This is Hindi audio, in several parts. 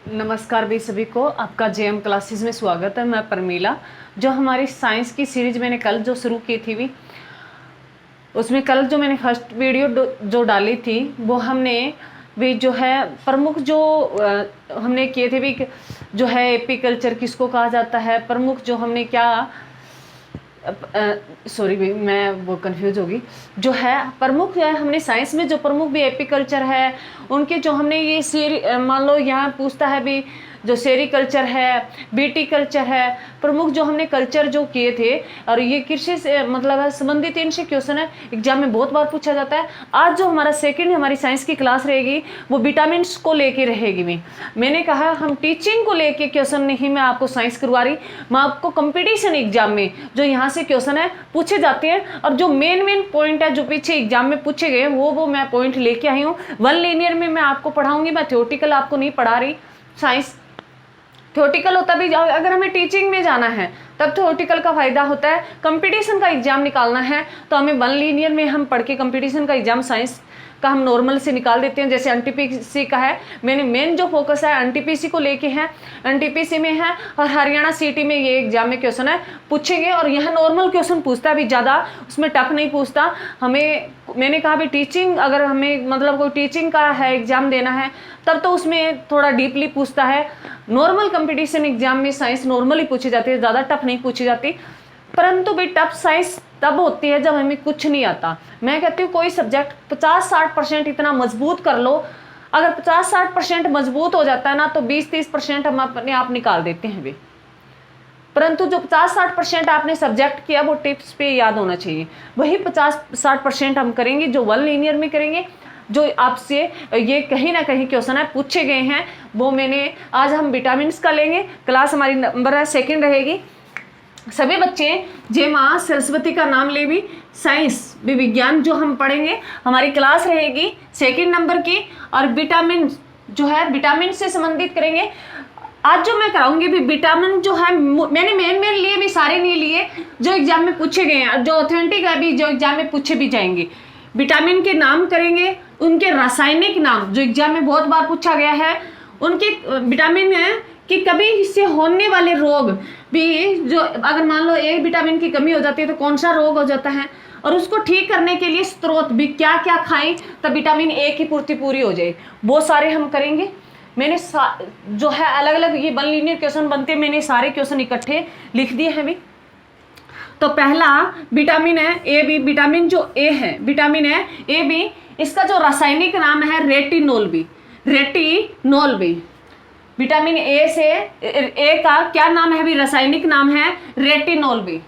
नमस्कार भी सभी को, आपका जेएम क्लासेस में स्वागत है। मैं परमीला। जो हमारी साइंस की सीरीज मैंने कल जो शुरू की थी भी, उसमें कल जो मैंने फर्स्ट वीडियो जो डाली थी वो हमने भी जो है प्रमुख जो हमने किए थे भी, जो है एपीकल्चर किसको कहा जाता है, प्रमुख जो हमने क्या सॉरी भी मैं वो कंफ्यूज होगी। जो है प्रमुख है, हमने साइंस में जो प्रमुख भी एपीकल्चर है उनके जो हमने ये मान लो यहाँ पूछता है भी, जो सेरीकल्चर है, बीटीकल्चर है, प्रमुख जो हमने कल्चर जो किए थे, और ये कृषि से मतलब है संबंधित इनसे क्वेश्चन है, एग्जाम में बहुत बार पूछा जाता है। आज जो हमारा सेकंड हमारी साइंस की क्लास रहेगी वो विटामिन को लेके रहेगी। मैंने कहा हम टीचिंग को लेके क्वेश्चन नहीं मैं आपको साइंस करवा रही, मैं आपको कंपटीशन एग्जाम में जो यहाँ से क्वेश्चन है पूछे जाते हैं, और जो मेन पॉइंट है जो पीछे एग्जाम में पूछे गए वो मैं पॉइंट लेके आई हूँ। वन लीनियर में मैं आपको पढ़ाऊंगी, मैं थ्योरेटिकल आपको नहीं पढ़ा रही। साइंस थ्योरेटिकल होता भी, अगर हमें टीचिंग में जाना है तब थ्योरेटिकल का फायदा होता है। कंपटीशन का एग्जाम निकालना है तो हमें वन लीनियर में हम पढ़ के कंपटीशन का एग्जाम साइंस का हम नॉर्मल से निकाल देते हैं। जैसे एनटीपीसी का है, मैंने मेन जो फोकस है एनटीपीसी को लेके है, एनटीपीसी में है, और हरियाणा सीटी में ये एग्जाम में क्वेश्चन है पूछेंगे, और यहाँ नॉर्मल क्वेश्चन पूछता है भी ज़्यादा, उसमें टफ नहीं पूछता हमें। मैंने कहा भी टीचिंग अगर हमें मतलब कोई टीचिंग का है एग्जाम देना है तब तो उसमें थोड़ा डीपली पूछता है। नॉर्मल कंपटीशन एग्जाम में साइंस नॉर्मली पूछी जाती है, ज़्यादा टफ नहीं पूछी जाती। परंतु भी टफ साइंस तब होती है जब हमें कुछ नहीं आता। मैं कहती हूँ कोई सब्जेक्ट 50-60% इतना मजबूत कर लो, अगर 50-60% मजबूत हो जाता है ना तो 20-30% हम अपने आप निकाल देते हैं भी। परंतु जो 50-60% आपने सब्जेक्ट किया वो टिप्स पे याद होना चाहिए, वही 50-60% हम करेंगे जो वन लीनियर में करेंगे। जो आपसे ये कहीं ना कहीं क्वेश्चन है पूछे गए हैं वो मैंने आज हम विटामिन का लेंगे। क्लास हमारी नंबर है सेकेंड रहेगी। सभी बच्चे जय माँ सरस्वती का नाम ले भी, साइंस भी विज्ञान जो हम पढ़ेंगे हमारी क्लास रहेगी सेकंड नंबर की, और विटामिन जो है विटामिन से संबंधित करेंगे। आज जो मैं कराऊंगी भी विटामिन जो है मैंने मेन लिए भी, सारे नहीं लिए जो एग्जाम में पूछे गए हैं, जो ऑथेंटिक है भी, जो एग्जाम में पूछे भी जाएंगे। विटामिन के नाम करेंगे, उनके रासायनिक नाम जो एग्जाम में बहुत बार पूछा गया है, उनके विटामिन है कि कभी इससे होने वाले रोग भी, जो अगर मान लो एक विटामिन की कमी हो जाती है तो कौन सा रोग हो जाता है, और उसको ठीक करने के लिए स्रोत भी क्या क्या खाएं तब विटामिन ए की पूर्ति पूरी हो जाए, वो सारे हम करेंगे। मैंने जो है अलग अलग ये वन लीनियर क्वेश्चन बनते हैं, मैंने सारे क्वेश्चन इकट्ठे लिख दिए हैं भी। तो पहला विटामिन है ए बी, विटामिन जो ए है विटामिन है ए बी, इसका जो रासायनिक नाम है retinol B, retinol B. Vitamin A से ए का क्या नाम है भी, रासायनिक नाम है रेटिनोल बी।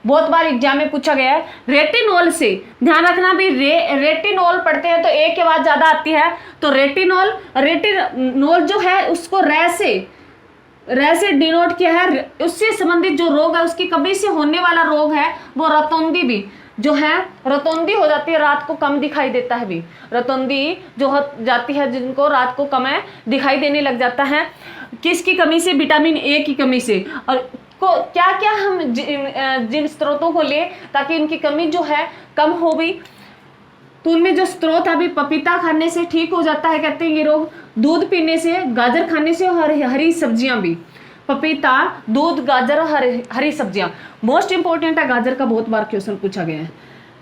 बहुत बार एग्जाम में पूछा गया है। रेटिनोल से ध्यान रखना भी, रेटिनोल पढ़ते हैं तो ए की आवाज ज्यादा आती है, तो रेटिनोल जो है उसको रे से डिनोट किया है। उससे संबंधित जो रोग है, उसकी कमी से होने वाला रोग है वो रतौंधी भी जो है, रतौंधी हो जाती है, रात को कम दिखाई देता है भी। रतौंधी जो हो जाती है जिनको रात को कम दिखाई देने लग जाता है, किसकी कमी से, विटामिन ए की कमी से। और को क्या क्या हम जिन स्रोतों को ले ताकि इनकी कमी जो है कम हो भी, तो उनमें जो स्रोत है अभी पपीता खाने से ठीक हो जाता है, कहते हैं ये रोग। दूध पीने से, गाजर खाने से, और हरी सब्जियां भी, पपीता, दूध, गाजर, हरी सब्जियां। मोस्ट इंपॉर्टेंट है गाजर का, बहुत बार क्वेश्चन पूछा गया है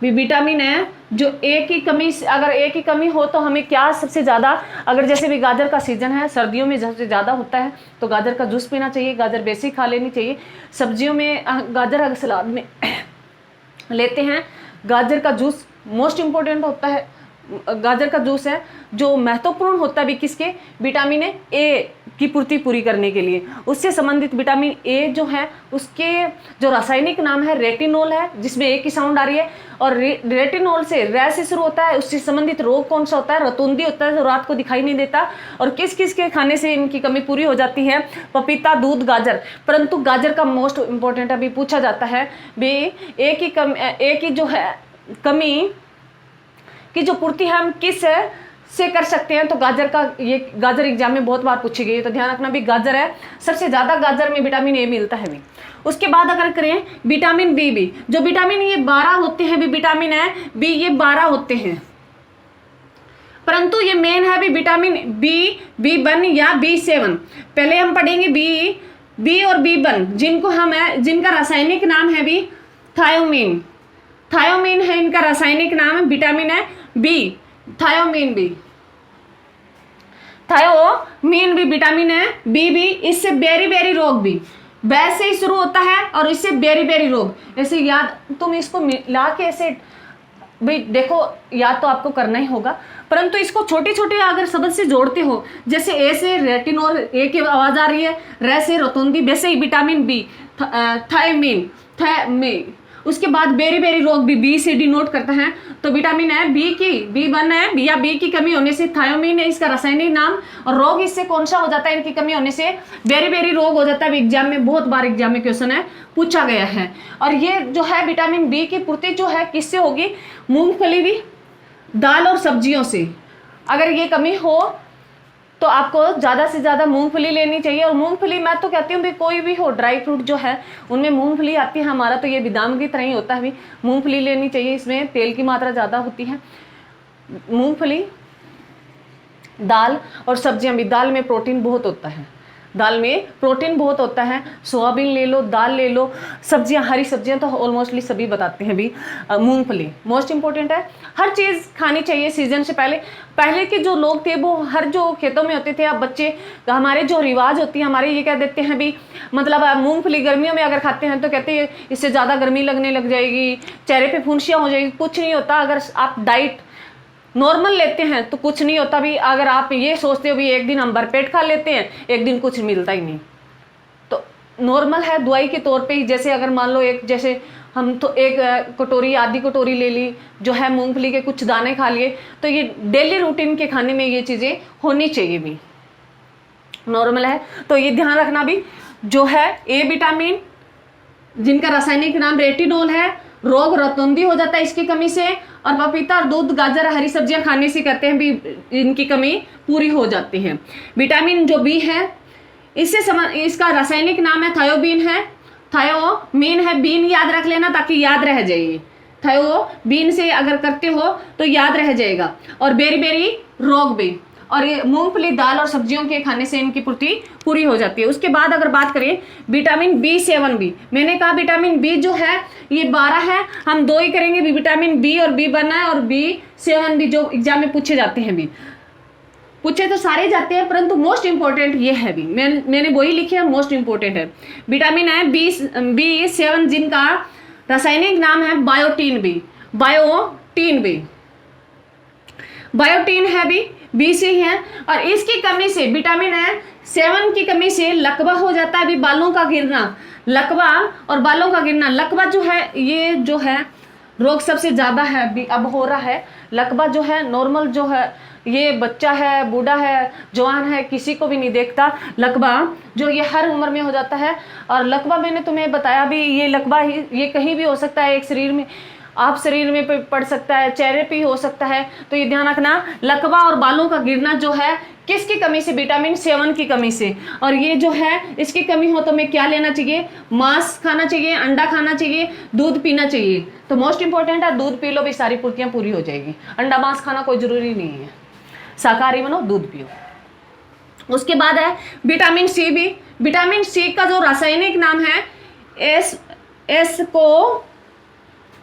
भी। विटामिन है जो ए की कमी, अगर ए की कमी हो तो हमें क्या सबसे ज़्यादा, अगर जैसे भी गाजर का सीजन है, सर्दियों में सबसे ज़्यादा होता है तो गाजर का जूस पीना चाहिए, गाजर बेसिक खा लेनी चाहिए। सब्जियों में गाजर अगर सलाद में लेते हैं, गाजर का जूस मोस्ट इम्पोर्टेंट होता है। गाजर का जूस है जो महत्वपूर्ण होता है भी किसके, विटामिन ए की पूर्ति पूरी करने के लिए। उससे संबंधित विटामिन ए जो है उसके जो रासायनिक नाम है रेटिनोल है, जिसमें ए की साउंड आ रही है, और रेटिनोल से रे से शुरू होता है। उससे संबंधित रोग कौन सा होता है, रतौंधी होता है, जो रात को दिखाई नहीं देता। और किस किस के खाने से इनकी कमी पूरी हो जाती है, पपीता, दूध, गाजर। परंतु गाजर का मोस्ट इंपॉर्टेंट अभी पूछा जाता है भी, ए की जो है कमी की जो पूर्ति हम किस से कर सकते हैं, तो गाजर का, ये गाजर एग्जाम में बहुत बार पूछी गई है, तो ध्यान रखना भी गाजर है, सबसे ज्यादा गाजर में विटामिन ए मिलता है भी। उसके बाद अगर करें विटामिन बी भी, जो विटामिन ये 12 होते हैं भी, विटामिन है बी ये 12 होते हैं। परंतु ये मेन है भी विटामिन B1 या B7। पहले हम पढ़ेंगे बी और B1, जिनका रासायनिक नाम है भी थायोमीन। थायोमीन है इनका रासायनिक नाम, विटामिन है बी, थायोमीन भी, थायोमीन भी विटामिन है बी भी। इससे बेरी रोग भी वैसे ही शुरू होता है और इससे बेरी रोग ऐसे याद, तुम इसको मिला के ऐसे भाई देखो, याद तो आपको करना ही होगा, परंतु इसको छोटे छोटे अगर शब्द से जोड़ते हो, जैसे ए से रेटिनोल, ए की आवाज आ रही है, रे से रोतुंदी, वैसे ही विटामिन बी, थायमीन, उसके बाद बेरी रोग भी बी से डिनोट करता है। तो विटामिन है B1 है या बी की कमी होने से, थायोमीन है इसका रासायनिक नाम, और रोग इससे कौन सा हो जाता है इनकी कमी होने से, बेरी रोग हो जाता है। एग्जाम में बहुत बार एग्जाम में क्वेश्चन है पूछा गया है। और ये जो है विटामिन बी की पूर्ति जो है किससे होगी, मूंगफली भी, दाल और सब्जियों से। अगर ये कमी हो तो आपको ज़्यादा से ज़्यादा मूंगफली लेनी चाहिए। और मूंगफली मैं तो कहती हूँ भी कोई भी हो, ड्राई फ्रूट जो है उनमें मूंगफली आती है, हमारा तो ये बादाम की तरह ही होता है भी, मूंगफली लेनी चाहिए, इसमें तेल की मात्रा ज़्यादा होती है। मूंगफली, दाल और सब्जियां भी, दाल में प्रोटीन बहुत होता है, दाल में प्रोटीन बहुत होता है। सोयाबीन ले लो, दाल ले लो, सब्जियां, हरी सब्जियां तो ऑलमोस्टली सभी बताते हैं भी। मूंगफली मोस्ट इंपॉर्टेंट है, हर चीज़ खानी चाहिए सीजन से पहले। पहले के जो लोग थे वो हर जो खेतों में होते थे, अब बच्चे, हमारे जो रिवाज होती है हमारे, ये कह देते हैं भी, मतलब मूंगफली गर्मियों में अगर खाते हैं तो कहते हैं इससे ज़्यादा गर्मी लगने लग जाएगी, चेहरे पे फुंसियाँ हो जाएगी। कुछ नहीं होता, अगर आप डाइट नॉर्मल लेते हैं तो कुछ नहीं होता भी। अगर आप ये सोचते हो भी एक दिन हम भरपेट खा लेते हैं, एक दिन कुछ मिलता ही नहीं, तो नॉर्मल है, दवाई के तौर पे ही। जैसे अगर मान लो जैसे हम तो एक कटोरी, आधी कटोरी ले ली जो है मूंगफली के, कुछ दाने खा लिए, तो ये डेली रूटीन के खाने में ये चीज़ें होनी चाहिए भी, नॉर्मल है। तो ये ध्यान रखना भी, जो है ए विटामिन जिनका रासायनिक नाम रेटिनोल है, रोग रोतुंदी हो जाता है इसकी कमी से। और पपीता और दूध, गाजर, हरी सब्जियां खाने से कहते हैं भी इनकी कमी पूरी हो जाती है। विटामिन जो बी है, इसका रासायनिक नाम है थायोबीन है, थायोमीन है, बीन याद रख लेना ताकि याद रह जाए। थायोबीन से अगर करते हो तो याद रह जाएगा। और बेरी रोग भी, और ये मूंगफली, दाल और सब्जियों के खाने से इनकी पूर्ति पूरी हो जाती है। उसके बाद अगर बात करें विटामिन B7 भी, मैंने कहा विटामिन बी जो है ये 12 है, हम 2 ही करेंगे भी, विटामिन बी और B1 है, और B7 भी जो एग्जाम में पूछे जाते हैं भी, पूछे तो सारे जाते हैं, परंतु मोस्ट इंपॉर्टेंट ये है भी, मैंने वही लिखे है, मोस्ट इंपॉर्टेंट है। विटामिन है B7 जिनका रासायनिक नाम है बायोटीन है भी, बी से ही है। और इसकी कमी से, विटामिन है 7 की कमी से लकवा हो जाता है भी, बालों का गिरना, लकवा और बालों का गिरना। लकवा जो है, ये जो है रोग सबसे ज्यादा है भी, अब हो रहा है लकवा जो है, नॉर्मल जो है, ये बच्चा है, बूढ़ा है, जवान है, किसी को भी नहीं देखता लकवा, जो ये हर उम्र में हो जाता है। और लकवा मैंने तुम्हें बताया भी, ये लकवा ये कहीं भी हो सकता है, एक शरीर में, आप शरीर में पड़ सकता है, चेहरे पे हो सकता है। तो ये ध्यान रखना, लकवा और बालों का गिरना जो है किसकी कमी से, विटामिन 7 की कमी से। और ये जो है इसकी कमी हो तो हमें क्या लेना चाहिए, मांस खाना चाहिए, अंडा खाना चाहिए, दूध पीना चाहिए। तो मोस्ट इंपॉर्टेंट है, दूध पी लो भी, सारी पूर्तियां पूरी हो जाएगी। अंडा मांस खाना कोई जरूरी नहीं है, शाकाहारी बनो, दूध पियो। उसके बाद है विटामिन सी भी। विटामिन सी का जो रासायनिक नाम है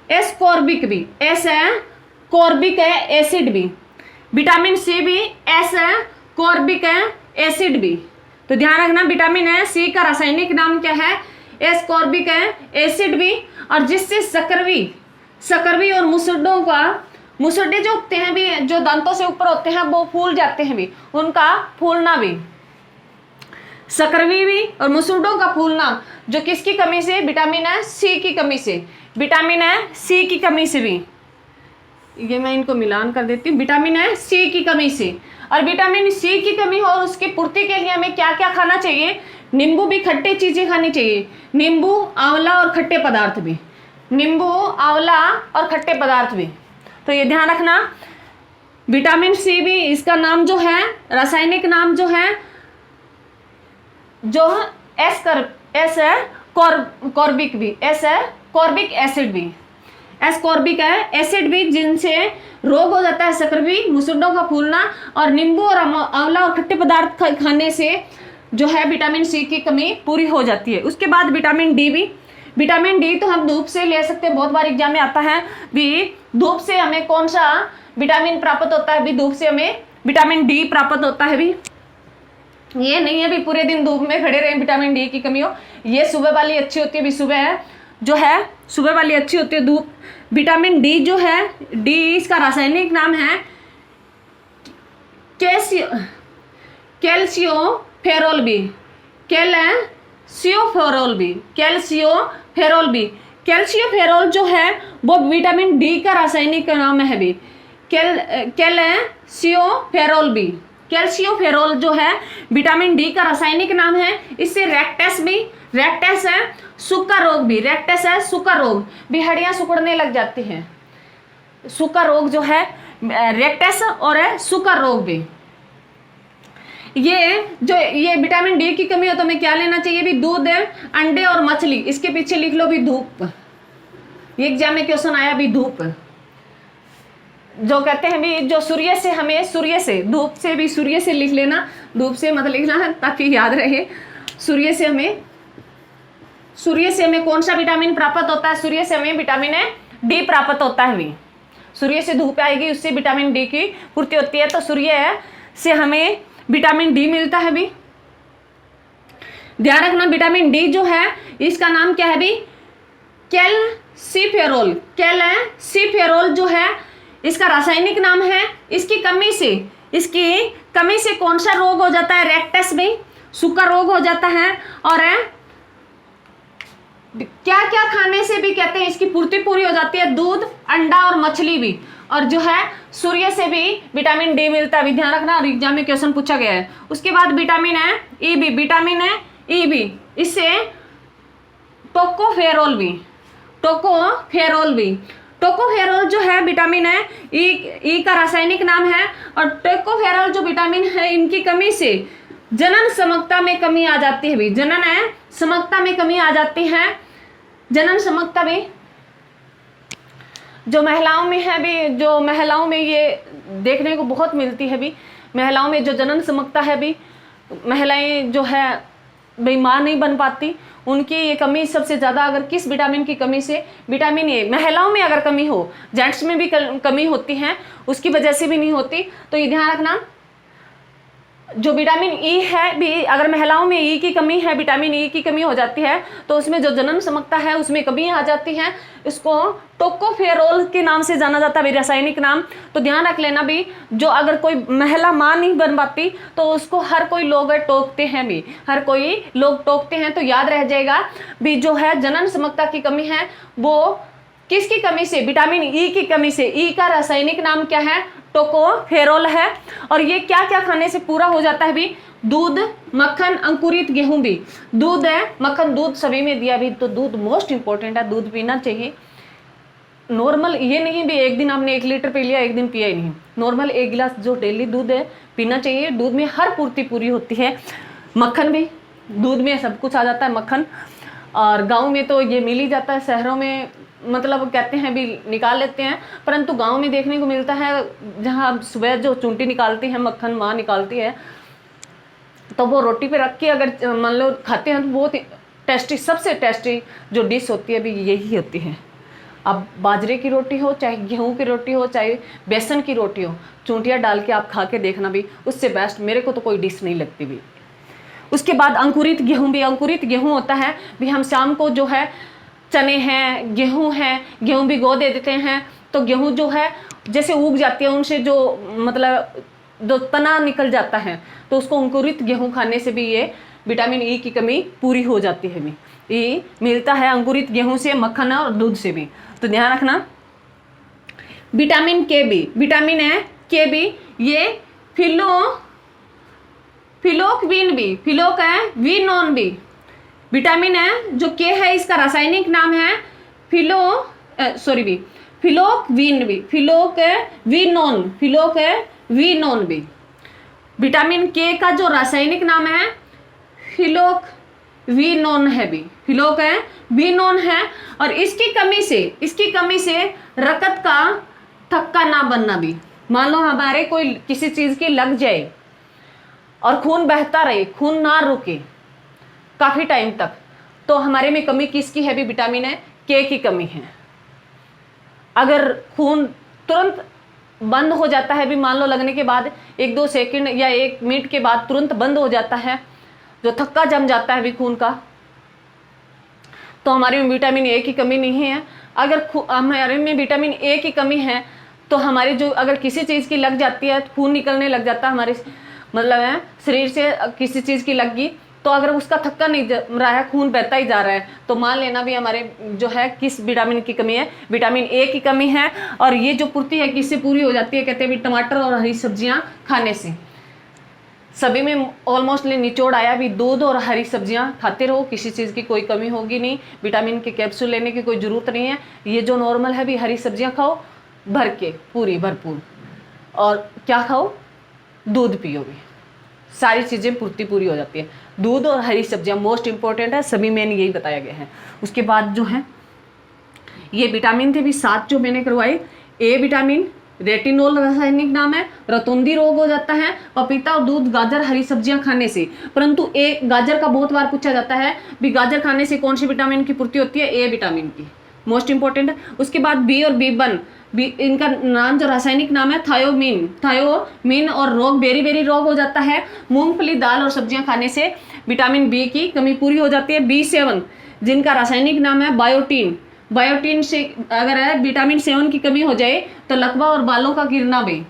एस्कॉर्बिक भी, एस है कॉर्बिक है, एसिड भी। विटामिन सी भी एस है कॉर्बिक है, एसिड भी। तो ध्यान रखना, विटामिन है सी का रासायनिक नाम क्या है, एस्कॉर्बिक है, एसिड भी। और जिससे सकरवी और मुसड्डे जो होते हैं भी, जो दांतों से ऊपर होते हैं वो फूल जाते हैं भी, उनका फूलना भी, सकरवी भी और मुसड्डों का फूलना, जो किसकी कमी से, विटामिन है सी की कमी से, विटामिन है सी की कमी से भी। ये मैं इनको मिलान कर देती हूँ, विटामिन है सी की कमी से। और विटामिन सी की कमी हो, उसकी पूर्ति के लिए हमें क्या क्या खाना चाहिए, नींबू भी, खट्टे चीजें खानी चाहिए, नींबू, आंवला और खट्टे पदार्थ भी, नींबू, आंवला और खट्टे पदार्थ भी। तो ये ध्यान रखना, विटामिन सी भी, इसका नाम जो है, रासायनिक नाम जो है, जो एस है कॉर्बिक भी, एस है कॉर्बिक एसिड भी। एस्कॉर्बिक है, एसिड भी जिनसे रोग हो जाता है, शक्कर भी, मुसुंडों का फूलना, और नींबू और आंवला और खट्टे पदार्थ खाने से जो है विटामिन सी की कमी पूरी हो जाती है। उसके बाद विटामिन डी भी, विटामिन डी तो हम धूप से ले सकते हैं, बहुत बार एग्जाम में आता है भी धूप से हमें कौन सा विटामिन प्राप्त होता है, भी धूप से हमें विटामिन डी प्राप्त होता है। भी ये नहीं है भी पूरे दिन धूप में खड़े रहे विटामिन डी की कमी हो, ये सुबह वाली अच्छी होती है, भी सुबह जो है सुबह वाली अच्छी होती है धूप। विटामिन डी जो है, डी इसका रासायनिक नाम है कैल्शियोफेरोल बी, कैल्शियोफेरोल बी, कैल्शियोफेरोल बी। कैल्शियोफेरोल जो है वो विटामिन डी का रासायनिक नाम है भी, कैल्शियोफेरोल बी। कैल्शियोफेरोल जो है विटामिन डी का रासायनिक नाम है। इससे रेक्टस भी, रेक्टस है सूखा रोग भी, रेक्टस है सूखा रोग भी, हड्डियां सिकुड़ने लग जाती हैं, सूखा रोग जो है रेक्टस और है सूखा रोग भी। ये विटामिन डी की कमी हो तो हमें क्या लेना चाहिए भी, दूध, अंडे और मछली। इसके पीछे लिख लो भी धूप, ये एग्जाम में क्वेश्चन आया भी धूप, जो कहते हैं भी जो सूर्य से हमें, सूर्य से, धूप से भी, सूर्य से लिख लेना, धूप से मत लिखना है ताकि याद रहे। सूर्य से हमें कौन सा विटामिन प्राप्त होता है, सूर्य से हमें विटामिन डी प्राप्त होता है भी। सूर्य से धूप आएगी, उससे विटामिन डी की पूर्ति होती है, तो सूर्य से हमें विटामिन डी मिलता है भी। ध्यान रखना विटामिन डी जो है इसका नाम क्या है भी, कैल्शिफेरोल। कैल्शिफेरोल जो है इसका रासायनिक नाम है। इसकी कमी से कौन सा रोग हो जाता है, रेक्टस में सूखा रोग हो जाता है। और क्या क्या खाने से भी कहते हैं इसकी पूर्ति पूरी हो जाती है, दूध, अंडा और मछली भी। और जो है सूर्य से भी विटामिन डी मिलता है भी, ध्यान रखना, और एग्जाम में क्वेश्चन पूछा गया है। उसके बाद विटामिन है ई बी, विटामिन है ई बी, इससे टोकोफेरोल भी, टोकोफेरोल जो है विटामिन है ई का रासायनिक नाम है। और टोकोफेरोल जो विटामिन है इनकी कमी से जनन क्षमता में कमी आ जाती है भी, जनन है क्षमता में कमी आ जाती है। जनन क्षमता भी जो महिलाओं में है भी, जो महिलाओं में ये देखने को बहुत मिलती है भी, महिलाओं में जो जनन क्षमता है भी, महिलाएं जो है भाई मां नहीं बन पाती, उनकी ये कमी सबसे ज्यादा अगर किस विटामिन की कमी से, विटामिन ए। महिलाओं में अगर कमी हो, जेंट्स में भी कमी होती है, उसकी वजह से भी नहीं होती, तो ये ध्यान रखना। जो विटामिन ई है भी, अगर महिलाओं में ई की कमी है, विटामिन ई की कमी हो जाती है, तो उसमें जो जनन क्षमता है उसमें कमी आ जाती है। इसको टोकोफेरोल के नाम से जाना जाता है, रासायनिक नाम। तो ध्यान रख लेना भी, जो अगर कोई महिला मां नहीं बन पाती तो उसको हर कोई लोग टोकते हैं भी, हर कोई लोग टोकते हैं। तो याद रह जाएगा भी, जो है जनन क्षमता की कमी है वो किसकी कमी से, विटामिन ई की कमी से। ई का रासायनिक नाम क्या है, टोकोफेरोल है। और ये क्या क्या खाने से पूरा हो जाता है भी, दूध, मक्खन, अंकुरित गेहूं भी। दूध है, मक्खन, दूध सभी में दिया भी, तो दूध मोस्ट इंपॉर्टेंट है, दूध पीना चाहिए। नॉर्मल ये नहीं भी एक दिन आपने 1 लीटर पी लिया, एक दिन पिया ही नहीं, नॉर्मल 1 गिलास जो डेली दूध है पीना चाहिए। दूध में हर पूर्ति पूरी होती है। मक्खन भी, दूध में सब कुछ आ जाता है मक्खन। और गाँव में तो ये मिल ही जाता है, शहरों में मतलब कहते हैं भी निकाल लेते हैं, परंतु गांव में देखने को मिलता है जहां सुबह जो चूंटी निकालती है, मक्खन माँ निकालती है, तो वो रोटी पे रख के अगर मान लो खाते हैं तो बहुत टेस्टी, सबसे टेस्टी जो डिश होती है भी यही होती है। अब बाजरे की रोटी हो, चाहे गेहूं की रोटी हो, चाहे बेसन की रोटी हो, चूंटियाँ डाल के आप खा के देखना भी, उससे बेस्ट मेरे को तो कोई डिश नहीं लगती भी। उसके बाद अंकुरित गेहूं भी, अंकुरित गेहूं होता है भी, हम शाम को जो है चने हैं, गेहूं है, गेहूं भिगो दे देते हैं, तो गेहूं जो है जैसे उग जाती है, उनसे जो मतलब जो तना निकल जाता है, तो उसको अंकुरित गेहूं खाने से भी ये विटामिन ई की कमी पूरी हो जाती है। ई मिलता है अंकुरित गेहूं से, मक्खन और दूध से भी। तो ध्यान रखना। विटामिन के बी, विटामिन है के बी, ये फिलोक्विन बी, फिलोक है विनोन बी विटामिन है। जो के है इसका रासायनिक नाम है फिलोक्विन बी, फिलोक्विनोन बी। विटामिन के का जो रासायनिक नाम है वी नॉन है भी, फिलोक है वी नॉन है। और इसकी कमी से रकत का थक्का ना बनना भी। मान लो हमारे कोई किसी चीज की लग जाए और खून बहता रहे, खून ना रुके काफी टाइम तक, तो हमारे में कमी किसकी है भी, विटामिन है के की कमी है। अगर खून तुरंत बंद हो जाता है भी, मान लो लगने के बाद 1-2 सेकंड या 1 मिनट के बाद तुरंत बंद हो जाता है, जो थक्का जम जाता है भी खून का, तो हमारे में विटामिन ए की कमी नहीं है। अगर हमारे में विटामिन ए की कमी है तो हमारे जो अगर किसी चीज की लग जाती है, खून निकलने लग जाता है हमारे मतलब है शरीर से, किसी चीज की लग गई, तो अगर उसका थक्का नहीं जम रहा है, खून बहता ही जा रहा है, तो मान लेना भी हमारे जो है किस विटामिन की कमी है, विटामिन ए की कमी है। और ये जो पूर्ति है किससे पूरी हो जाती है, कहते हैं भी टमाटर और हरी सब्जियां खाने से। सभी में ऑलमोस्ट निचोड़ आया भी, दूध और हरी सब्जियां खाते रहो, किसी चीज़ की कोई कमी होगी नहीं, विटामिन के कैप्सूल लेने की कोई ज़रूरत नहीं है। ये जो नॉर्मल है भी, हरी सब्जियां खाओ भर के पूरी भरपूर, और क्या खाओ, दूध पियो भी, सारी चीज़ें पूरी हो जाती है। दूध और हरी सब्जियां मोस्ट इंपॉर्टेंट है, सभी में यही बताया गया है। उसके बाद जो है ये विटामिन थे भी 7 जो मैंने करवाए। ए विटामिन, रेटिनोल रासायनिक नाम है, रतौंधी रोग हो जाता है पपीता और दूध, गाजर, हरी सब्जियां खाने से। परंतु ए गाजर का बहुत बार पूछा जाता है भी, गाजर खाने से कौन सी विटामिन की पूर्ति होती है, ए विटामिन की, मोस्ट इंपॉर्टेंट है। उसके बाद बी और B1, इनका नाम जो रासायनिक नाम है थायोमीन, और रोग बेरी रोग हो जाता है। मूंगफली, दाल और सब्जियां खाने से विटामिन बी की कमी पूरी हो जाती है। B7 जिनका रासायनिक नाम है बायोटीन से अगर है विटामिन 7 की कमी हो जाए तो लकवा और बालों का गिरना भी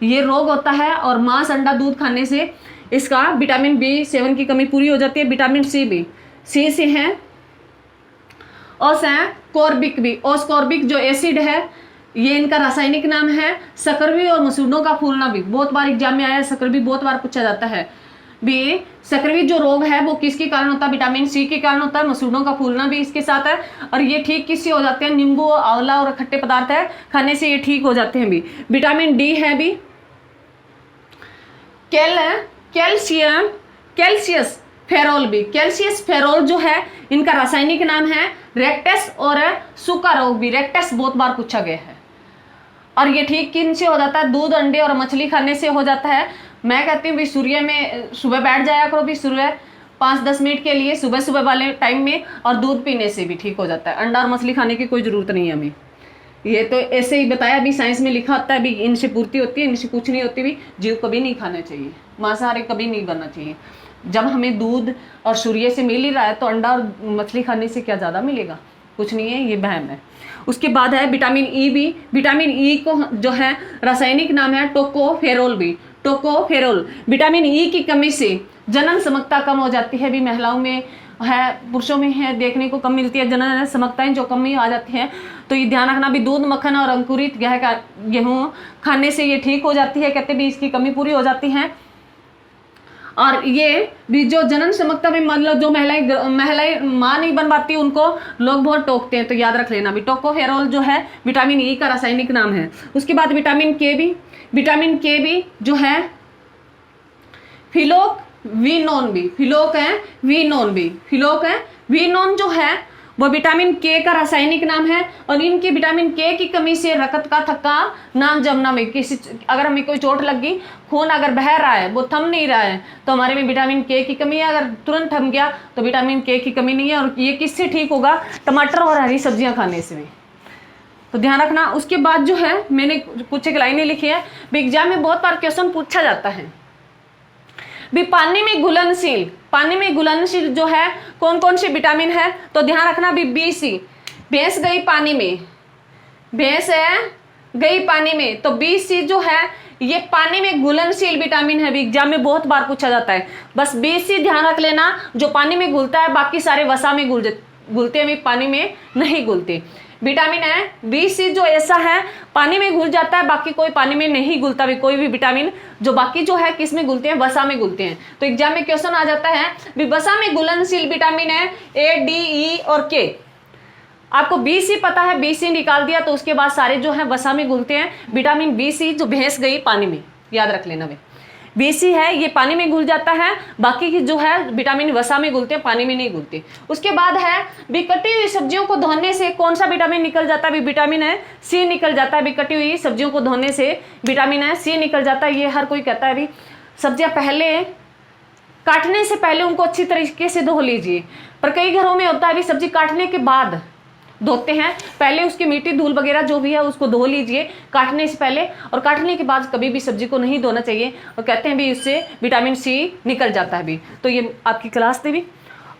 ये रोग होता है। और मांस, अंडा, दूध खाने से इसका विटामिन B7 की कमी पूरी हो जाती है। विटामिन सी से है ओस है कॉर्बिक भी, ओस्कॉर्बिक जो एसिड है, ये इनका रासायनिक नाम है। सकरवी और मसूड़ों का फूलना भी बहुत बार एग्जाम में आया है, सकरवी बहुत बार पूछा जाता है भी। सकरवी जो रोग है वो किसके कारण होता है, विटामिन सी के कारण होता है। मसूड़ों का फूलना भी इसके साथ है। और ये ठीक किससे हो जाते हैं, नींबू, आंवला और खट्टे पदार्थ है खाने से ये ठीक हो जाते हैं भी। विटामिन डी है भी, कैल्शियस फेरोल भी, कैल्शियस फेरोल जो है इनका रासायनिक नाम है रेक्टस, और सूखा रोग भी, रेक्टस बहुत बार पूछा गया है। और ये ठीक किन से हो जाता है, दूध, अंडे और मछली खाने से हो जाता है। मैं कहती हूँ भी सूर्य में सुबह बैठ जाया करो भी, सुबह 5-10 मिनट के लिए सुबह वाले टाइम में, और दूध पीने से भी ठीक हो जाता है। अंडा और मछली खाने की कोई जरूरत नहीं है हमें, ये तो ऐसे ही बताया भी, साइंस में लिखा होता है भी, इनसे पूर्ति होती है, इनसे कुछ नहीं होती भी। जीव कभी नहीं खाना चाहिए, मांसाहारी कभी नहीं बनना चाहिए। जब हमें दूध और सूर्य से मिल ही रहा है तो अंडा और मछली खाने से क्या ज़्यादा मिलेगा, कुछ नहीं है, ये वहम है। उसके बाद है विटामिन ई भी, विटामिन ई को जो है रासायनिक नाम है टोकोफेरोल भी, टोकोफेरोल। विटामिन ई की कमी से जनन क्षमता कम हो जाती है भी, महिलाओं में है, पुरुषों में है देखने को कम मिलती है जनन क्षमताएं जो कमी आ जाती है। तो ये ध्यान रखना भी, दूध, मक्खन और अंकुरित गेहूं खाने से ये ठीक हो जाती है, कहते भी इसकी कमी पूरी हो जाती है। और ये भी जो जनन क्षमता में मतलब जो महिलाएं माँ नहीं बन पाती उनको लोग बहुत टोकते हैं, तो याद रख लेना भी। टोकोफेरोल जो है विटामिन ई का रासायनिक नाम है। उसके बाद विटामिन के भी जो है फिलोक वीनोन जो है वो विटामिन के का रासायनिक नाम है। और इनके विटामिन के की कमी से रक्त का थक्का ना जमना में, किसी अगर हमें कोई चोट लग गई, खून अगर बह रहा है वो थम नहीं रहा है, तो हमारे में विटामिन के की कमी है। अगर तुरंत थम गया तो विटामिन के की कमी नहीं है। और ये किससे ठीक होगा, टमाटर और हरी सब्जियां खाने से भी, तो ध्यान रखना। उसके बाद जो है मैंने कुछ एक लाइनें लिखी है, एग्जाम में बहुत बार क्वेश्चन पूछा जाता है भी, पानी में घुलनशील जो है कौन कौन से विटामिन है, तो ध्यान रखना भी। BC, भैंस गई पानी में, तो BC जो है ये पानी में घुलनशील विटामिन है भी, एग्जाम में बहुत बार पूछा जाता है। बस BC ध्यान रख लेना, जो पानी में घुलता है, बाकी सारे वसा में घुलते हैं, पानी में नहीं घुलते। विटामिन है BC जो ऐसा है पानी में घुल जाता है, बाकी कोई पानी में नहीं घुलता भी, कोई भी विटामिन जो बाकी जो है किस में घुलते हैं, वसा में घुलते हैं। तो एग्जाम में क्वेश्चन आ जाता है भी, वसा में घुलनशील विटामिन है A, D, E और K। आपको BC पता है, BC निकाल दिया तो उसके बाद सारे जो है वसा में घुलते हैं। विटामिन BC जो भैंस गई पानी में, याद रख लेना वे। BC है ये पानी में घुल जाता है, बाकी की जो है विटामिन वसा में घुलते हैं, पानी में नहीं घुलते। उसके बाद है भी कटी हुई सब्जियों को धोने से कौन सा विटामिन निकल जाता है, भी विटामिन है C निकल जाता है। भी कटी हुई सब्जियों को धोने से विटामिन है C निकल जाता है। ये हर कोई कहता है भी सब्जियां पहले काटने से पहले उनको अच्छी तरीके से धो लीजिए, पर कई घरों में होता है भी सब्जी काटने के बाद धोते हैं, पहले उसकी मिट्टी धूल वगैरह जो भी है उसको धो लीजिए काटने से पहले, और काटने के बाद कभी भी सब्जी को नहीं धोना चाहिए, और कहते हैं भी इससे विटामिन C निकल जाता है भी। तो ये आपकी क्लास थी भी,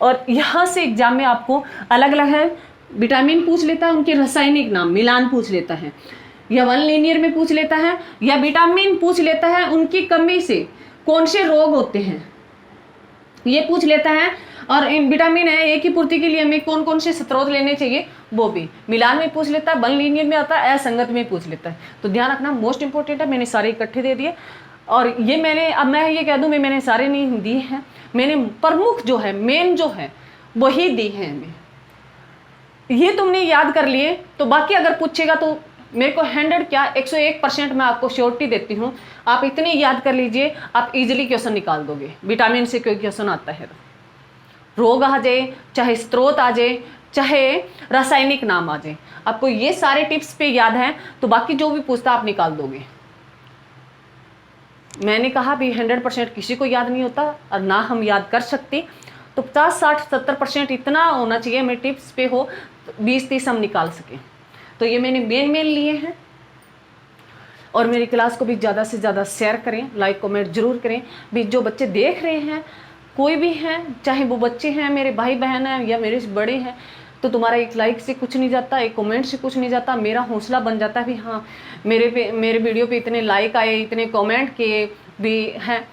और यहाँ से एग्जाम में आपको अलग अलग है विटामिन पूछ लेता है, उनके रासायनिक नाम मिलान पूछ लेता है, या वन लीनियर में पूछ लेता है, या विटामिन पूछ लेता है उनकी कमी से कौन से रोग होते हैं ये पूछ लेता है, और विटामिन है ए की पूर्ति के लिए हमें कौन कौन से स्रोत लेने चाहिए वो भी मिलान में पूछ लेता है, वन लीनियर में आता है, असंगत में पूछ लेता है। तो ध्यान रखना, मोस्ट इंपॉर्टेंट है। मैंने सारे इकट्ठे दे दिए, और ये मैंने अब मैं ये कह दूं मैंने सारे नहीं दिए हैं, मैंने प्रमुख जो है मेन जो है वही दी है हमें। ये तुमने याद कर लिए तो बाकी अगर पूछेगा तो मेरे को 100 क्या 101% मैं आपको श्योरिटी देती हूँ, आप इतने याद कर लीजिए, आप इजीली क्वेश्चन निकाल दोगे। विटामिन से कोई क्वेश्चन आता है तो रोग आ जाए, चाहे स्रोत आ जाए, चाहे रासायनिक नाम आ जाए, आपको ये सारे टिप्स पे याद है तो बाकी जो भी पूछता आप निकाल दोगे। मैंने कहा भी 100% किसी को याद नहीं होता और ना हम याद कर सकते, तो 50, 60, 70% इतना होना चाहिए मेरे टिप्स पे हो, 20, 30 हम निकाल सकें। तो ये मैंने मेन लिए हैं, और मेरी क्लास को भी ज़्यादा से ज़्यादा शेयर करें, लाइक कमेंट जरूर करें। भी जो बच्चे देख रहे हैं कोई भी हैं, चाहे वो बच्चे हैं मेरे भाई बहन हैं या मेरे से बड़े हैं, तो तुम्हारा एक लाइक से कुछ नहीं जाता, एक कमेंट से कुछ नहीं जाता, मेरा हौसला बन जाता है भी हाँ मेरे वीडियो पे इतने लाइक आए, इतने कमेंट किए भी हैं,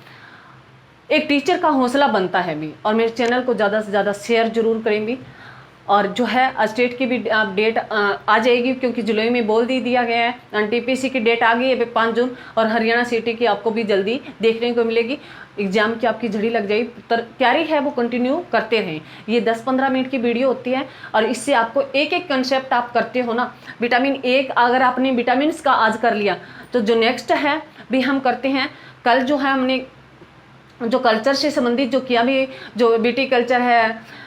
एक टीचर का हौसला बनता है भी। और मेरे चैनल को ज़्यादा से ज़्यादा शेयर जरूर करें भी। और जो है स्टेट की भी डेट आ जाएगी, क्योंकि जुलाई में बोल दिया गया है, NTPC की डेट आ गई है 5 जून, और हरियाणा सिटी की आपको भी जल्दी देखने को मिलेगी। एग्जाम की आपकी झड़ी लग जाएगी, तैयारी है वो कंटिन्यू करते रहें। ये 10-15 मिनट की वीडियो होती है, और इससे आपको एक एक कंसेप्ट आप करते हो ना। विटामिन ए अगर आपने विटामिन का आज कर लिया, तो जो नेक्स्ट है भी हम करते हैं कल, जो है हमने जो कल्चर से संबंधित जो किया भी, जो बीटी कल्चर है,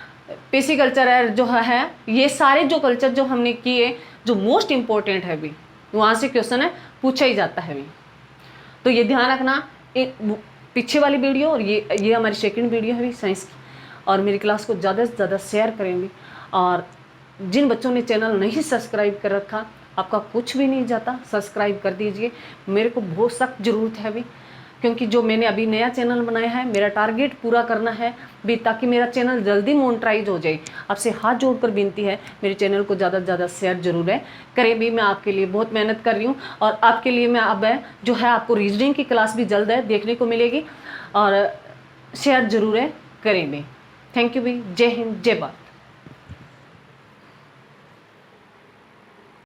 PC कल्चर है, जो है ये सारे जो कल्चर जो हमने किए, जो मोस्ट इम्पोर्टेंट है भी, वहाँ से क्वेश्चन है पूछा ही जाता है भी। तो ये ध्यान रखना, पीछे वाली वीडियो और ये हमारी सेकंड वीडियो है भी साइंस की। और मेरी क्लास को ज़्यादा से ज़्यादा शेयर करेंगे। और जिन बच्चों ने चैनल नहीं सब्सक्राइब कर रखा, आपका कुछ भी नहीं जाता, सब्सक्राइब कर दीजिए। मेरे को बहुत सख्त ज़रूरत है अभी, क्योंकि जो मैंने अभी नया चैनल बनाया है, मेरा टारगेट पूरा करना है भी, ताकि मेरा चैनल जल्दी मोनेटाइज हो जाए। आपसे हाथ जोड़कर विनती है, मेरे चैनल को ज़्यादा से ज़्यादा शेयर जरूर है करें भी। मैं आपके लिए बहुत मेहनत कर रही हूँ, और आपके लिए मैं अब जो है आपको रीजनिंग की क्लास भी जल्द है देखने को मिलेगी, और शेयर जरूर है करें भी। थैंक यू भी। जय हिंद, जय भारत।